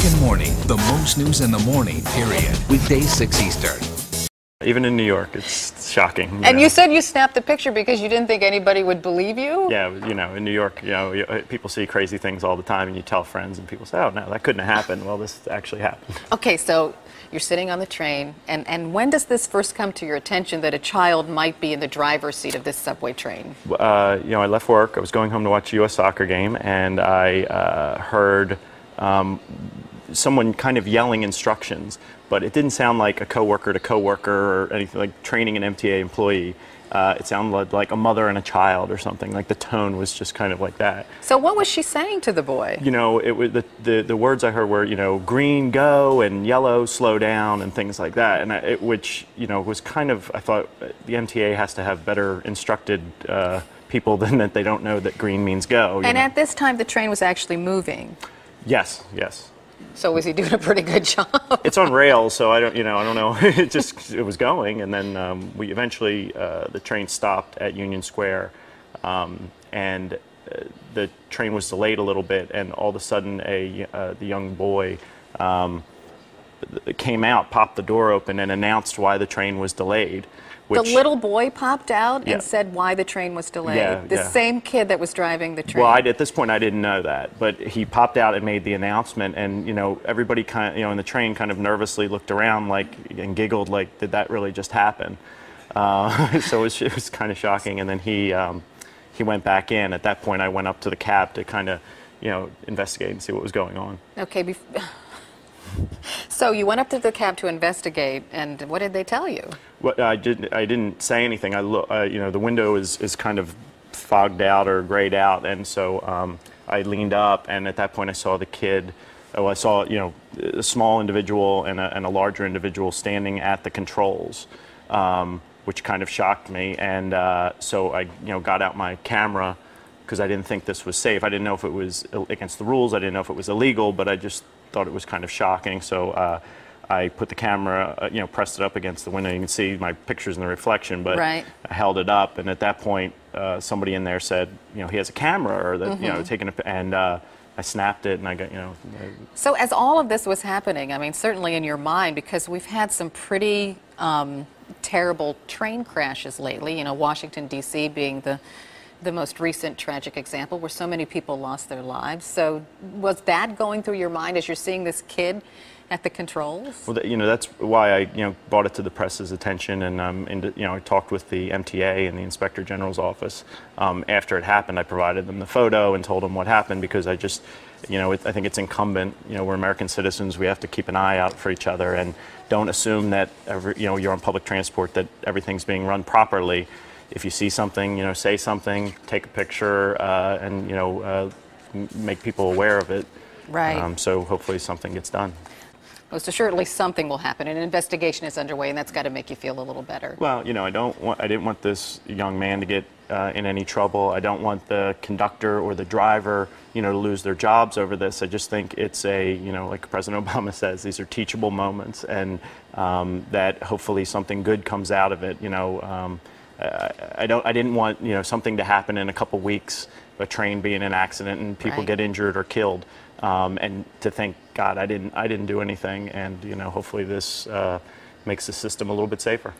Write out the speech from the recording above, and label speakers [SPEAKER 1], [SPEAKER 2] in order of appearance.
[SPEAKER 1] American Morning, the most news in the morning, period. Weekdays 6 Eastern.
[SPEAKER 2] Even in New York, it's shocking.
[SPEAKER 3] And you said you snapped the picture because you didn't think anybody would believe you?
[SPEAKER 2] Yeah, in New York, people see crazy things all the time, and you tell friends, and people say, oh, no, that couldn't have happened. Well, this actually happened.
[SPEAKER 3] Okay, so you're sitting on the train, and when does this first come to your attention that a child might be in the driver's seat of this subway train?
[SPEAKER 2] I left work. I was going home to watch a U.S. soccer game, and I heard someone kind of yelling instructions, but it didn't sound like a coworker to coworker or anything like training an MTA employee. It sounded like a mother and a child or something. Like the tone was just kind of like that.
[SPEAKER 3] So what was she saying to the boy?
[SPEAKER 2] It was the words I heard were green go and yellow slow down and things like that. And which was kind of, I thought the MTA has to have better instructed people than that they don't know that green means go.
[SPEAKER 3] And at this time the train was actually moving.
[SPEAKER 2] Yes.
[SPEAKER 3] So was he doing a pretty good job?
[SPEAKER 2] It's on rails, so I don't know. It was going, and then we eventually the train stopped at Union Square, and the train was delayed a little bit, and all of a sudden the young boy came out, popped the door open, and announced why the train was delayed.
[SPEAKER 3] The little boy popped out
[SPEAKER 2] Yeah.
[SPEAKER 3] and said why the train was delayed.
[SPEAKER 2] Yeah,
[SPEAKER 3] the
[SPEAKER 2] yeah.
[SPEAKER 3] same kid that was driving the train.
[SPEAKER 2] Well, at this point I didn't know that, but he popped out and made the announcement, and everybody kind of in the train kind of nervously looked around and giggled like, did that really just happen? So it was kind of shocking, and then he went back in. At that point I went up to the cab to kind of investigate and see what was going on.
[SPEAKER 3] Okay. So you went up to the cab to investigate, and what did they tell you?
[SPEAKER 2] Well, I didn't say anything. The window is kind of fogged out or grayed out, and so I leaned up, and at that point I saw the kid. I saw a small individual and a larger individual standing at the controls, which kind of shocked me. And so I got out my camera because I didn't think this was safe. I didn't know if it was against the rules. I didn't know if it was illegal, but I just thought it was kind of shocking. So I put the camera, pressed it up against the window. You can see my pictures in the reflection, but
[SPEAKER 3] right.
[SPEAKER 2] I held it up, and at that point, somebody in there said, he has a camera, or that, taking a, and I snapped it, and I got,
[SPEAKER 3] So as all of this was happening, I mean, certainly in your mind, because we've had some pretty terrible train crashes lately, Washington, D.C. being the most recent tragic example where so many people lost their lives. So was that going through your mind as you're seeing this kid at the controls?
[SPEAKER 2] Well, that's why I, brought it to the press's attention, and I talked with the MTA and the Inspector General's office. After it happened, I provided them the photo and told them what happened, because I just, I think it's incumbent. We're American citizens. We have to keep an eye out for each other, and don't assume that you're on public transport that everything's being run properly. If you see something, say something, take a picture, and make people aware of it.
[SPEAKER 3] Right.
[SPEAKER 2] So hopefully something gets done.
[SPEAKER 3] Most assuredly something will happen. An investigation is underway, and that's got to make you feel a little better.
[SPEAKER 2] Well, I didn't want this young man to get in any trouble. I don't want the conductor or the driver, to lose their jobs over this. I just think it's like President Obama says, these are teachable moments, and that hopefully something good comes out of it. I didn't want something to happen in a couple weeks, a train being in an accident and people
[SPEAKER 3] Right.
[SPEAKER 2] get injured or killed, and to think, God, I didn't do anything, and hopefully this makes the system a little bit safer.